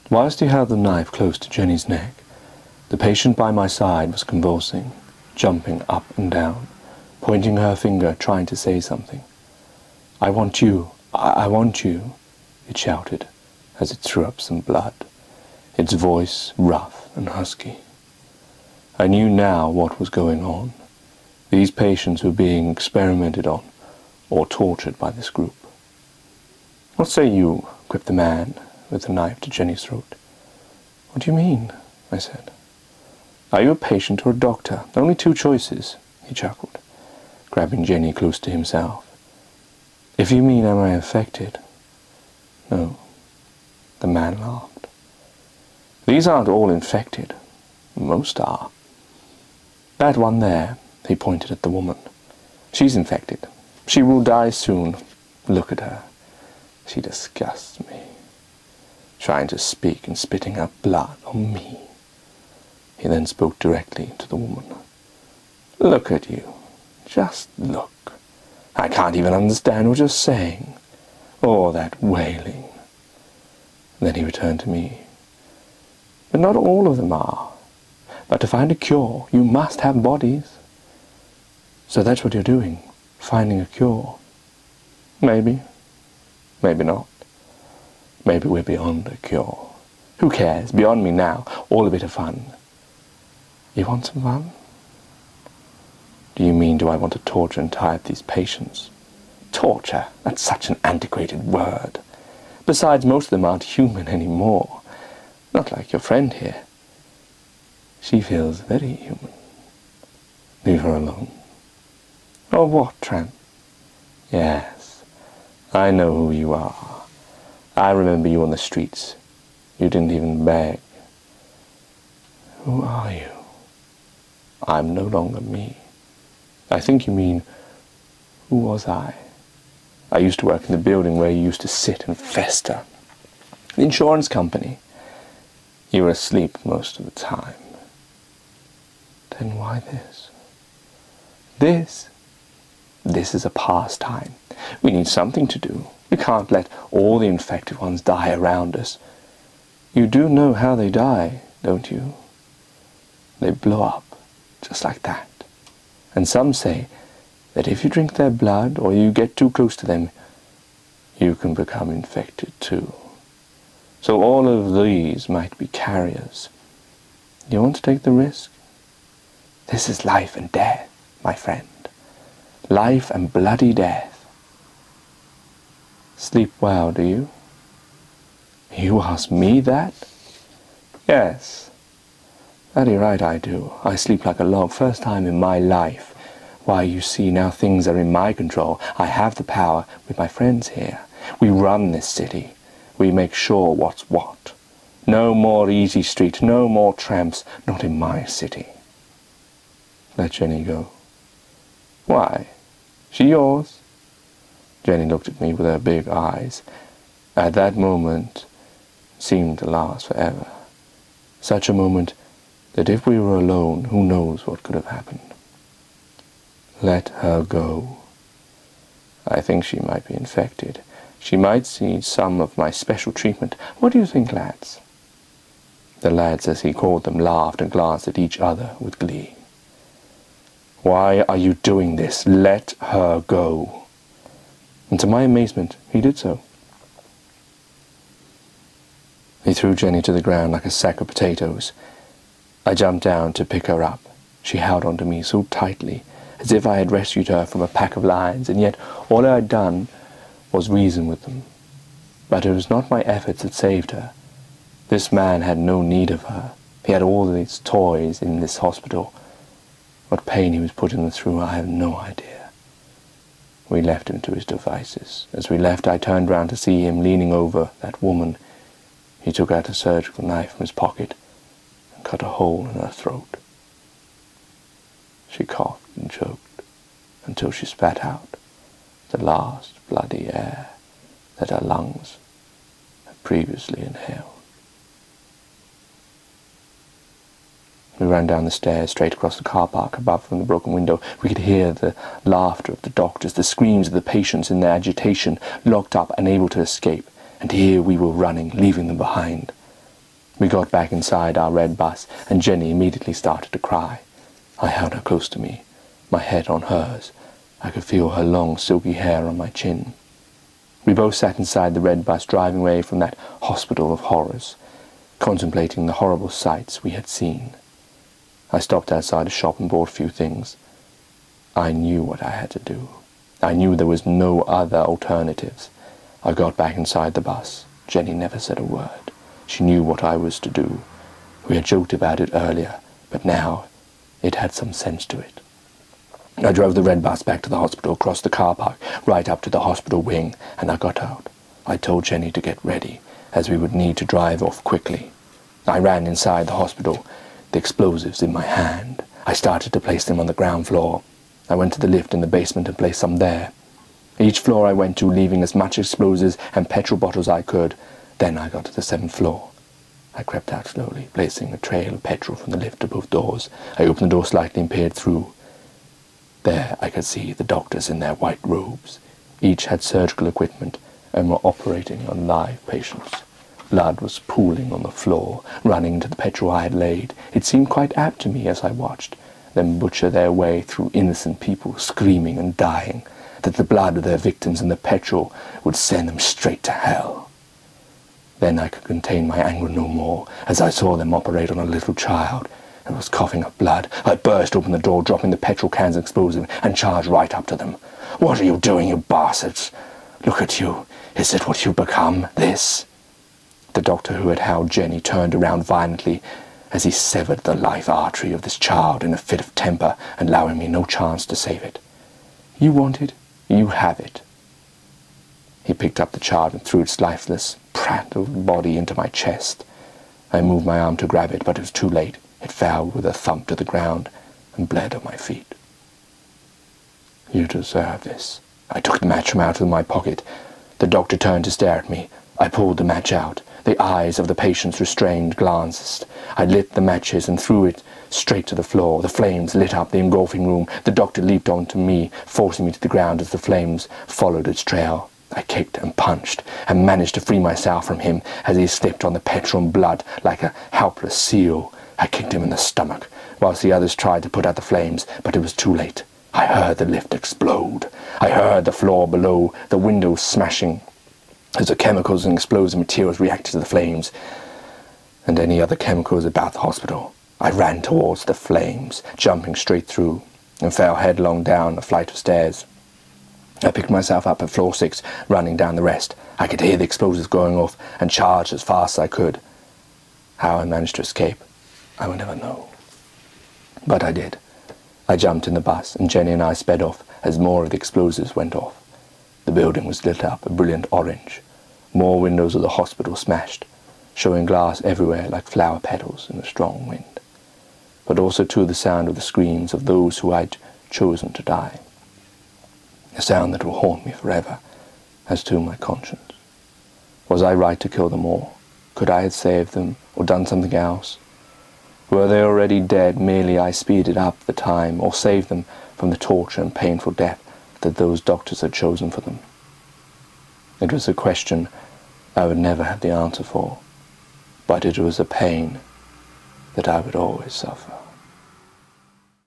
Whilst he held the knife close to Jenny's neck, the patient by my side was convulsing, jumping up and down, pointing her finger, trying to say something. "I want you, I want you," it shouted as it threw up some blood, its voice rough and husky. I knew now what was going on. These patients were being experimented on or tortured by this group. "What say you?" quipped the man with the knife to Jenny's throat. "What do you mean?" I said. "Are you a patient or a doctor? Only two choices," he chuckled, grabbing Jenny close to himself. "If you mean am I affected?" "No." The man laughed. "These aren't all infected. Most are. That one there," he pointed at the woman. "She's infected. She will die soon. Look at her. She disgusts me. Trying to speak and spitting out blood on me." He then spoke directly to the woman. "Look at you. Just look. I can't even understand what you're saying. All that wailing." Then he returned to me. "But not all of them are. But to find a cure, you must have bodies." "So that's what you're doing, finding a cure?" "Maybe. Maybe not. Maybe we're beyond a cure. Who cares? Beyond me now. All a bit of fun." "You want some fun?" "Do you mean do I want to torture and tie up these patients?" "Torture? That's such an antiquated word. Besides, most of them aren't human anymore. Not like your friend here. She feels very human." "Leave her alone." "Oh, what, tramp?" "Yes, I know who you are. I remember you on the streets. You didn't even beg." "Who are you?" "I'm no longer me." "I think you mean, who was I?" "I used to work in the building where you used to sit and fester. The insurance company. You were asleep most of the time." "Then why this?" "This? This is a pastime. We need something to do. We can't let all the infected ones die around us. You do know how they die, don't you? They blow up, just like that. And some say that if you drink their blood or you get too close to them, you can become infected too. So all of these might be carriers. You want to take the risk? This is life and death, my friend. Life and bloody death. Sleep well, do you?" "You ask me that?" "Yes. Very right I do. I sleep like a log, first time in my life. Why, you see, now things are in my control. I have the power with my friends here. We run this city. We make sure what's what. No more easy street, no more tramps, not in my city." "Let Jenny go." "Why? She yours?" Jenny looked at me with her big eyes. At that moment seemed to last forever. Such a moment that if we were alone, who knows what could have happened. "Let her go. I think she might be infected. She might need some of my special treatment. What do you think, lads?" The lads, as he called them, laughed and glanced at each other with glee. "Why are you doing this? Let her go." And to my amazement, he did so. He threw Jenny to the ground like a sack of potatoes. I jumped down to pick her up. She held on to me so tightly, as if I had rescued her from a pack of lions, and yet all I had done was reason with them. But it was not my efforts that saved her. This man had no need of her. He had all these toys in this hospital. What pain he was putting them through, I have no idea. We left him to his devices. As we left, I turned round to see him leaning over that woman. He took out a surgical knife from his pocket and cut a hole in her throat. She coughed and choked until she spat out the last bloody air that her lungs had previously inhaled. We ran down the stairs, straight across the car park above from the broken window. We could hear the laughter of the doctors, the screams of the patients in their agitation, locked up, unable to escape. And here we were running, leaving them behind. We got back inside our red bus, and Jenny immediately started to cry. I held her close to me, my head on hers. I could feel her long, silky hair on my chin. We both sat inside the red bus, driving away from that hospital of horrors, contemplating the horrible sights we had seen. I stopped outside a shop and bought a few things. I knew what I had to do. I knew there was no other alternatives. I got back inside the bus. Jenny never said a word. She knew what I was to do. We had joked about it earlier, but now it had some sense to it. I drove the red bus back to the hospital, across the car park, right up to the hospital wing, and I got out. I told Jenny to get ready, as we would need to drive off quickly. I ran inside the hospital, the explosives in my hand. I started to place them on the ground floor. I went to the lift in the basement and placed some there. Each floor I went to, leaving as much explosives and petrol bottles as I could. Then I got to the 7th floor. I crept out slowly, placing a trail of petrol from the lift to both doors. I opened the door slightly and peered through. There I could see the doctors in their white robes. Each had surgical equipment and were operating on live patients. Blood was pooling on the floor, running into the petrol I had laid. It seemed quite apt to me as I watched them butcher their way through innocent people, screaming and dying, that the blood of their victims and the petrol would send them straight to hell. Then I could contain my anger no more, as I saw them operate on a little child who was coughing up blood. I burst open the door, dropping the petrol cans and explosive, and charged right up to them. "What are you doing, you bastards? Look at you. Is it what you've become, this?" The doctor who had held Jenny turned around violently as he severed the life artery of this child in a fit of temper, allowing me no chance to save it. "You want it, you have it." He picked up the child and threw its lifeless, prattled body into my chest. I moved my arm to grab it, but it was too late. It fell with a thump to the ground and bled on my feet. "You deserve this." I took the match from out of my pocket. The doctor turned to stare at me. I pulled the match out. The eyes of the patients restrained glances. I lit the matches and threw it straight to the floor. The flames lit up the engulfing room. The doctor leaped onto me, forcing me to the ground as the flames followed its trail. I kicked and punched, and managed to free myself from him as he slipped on the petrol and blood like a helpless seal. I kicked him in the stomach, whilst the others tried to put out the flames, but it was too late. I heard the lift explode. I heard the floor below, the windows smashing, as the chemicals and explosive materials reacted to the flames, and any other chemicals about the hospital. I ran towards the flames, jumping straight through, and fell headlong down a flight of stairs. I picked myself up at floor 6, running down the rest. I could hear the explosives going off, and charged as fast as I could. How I managed to escape, I will never know. But I did. I jumped in the bus, and Jenny and I sped off as more of the explosives went off. The building was lit up a brilliant orange. More windows of the hospital smashed, showing glass everywhere like flower petals in a strong wind. But also too the sound of the screams of those who I'd chosen to die. A sound that will haunt me forever, as to my conscience. Was I right to kill them all? Could I have saved them, or done something else? Were they already dead, merely I speeded up the time, or saved them from the torture and painful death that those doctors had chosen for them? It was a question I would never have the answer for, but it was a pain that I would always suffer.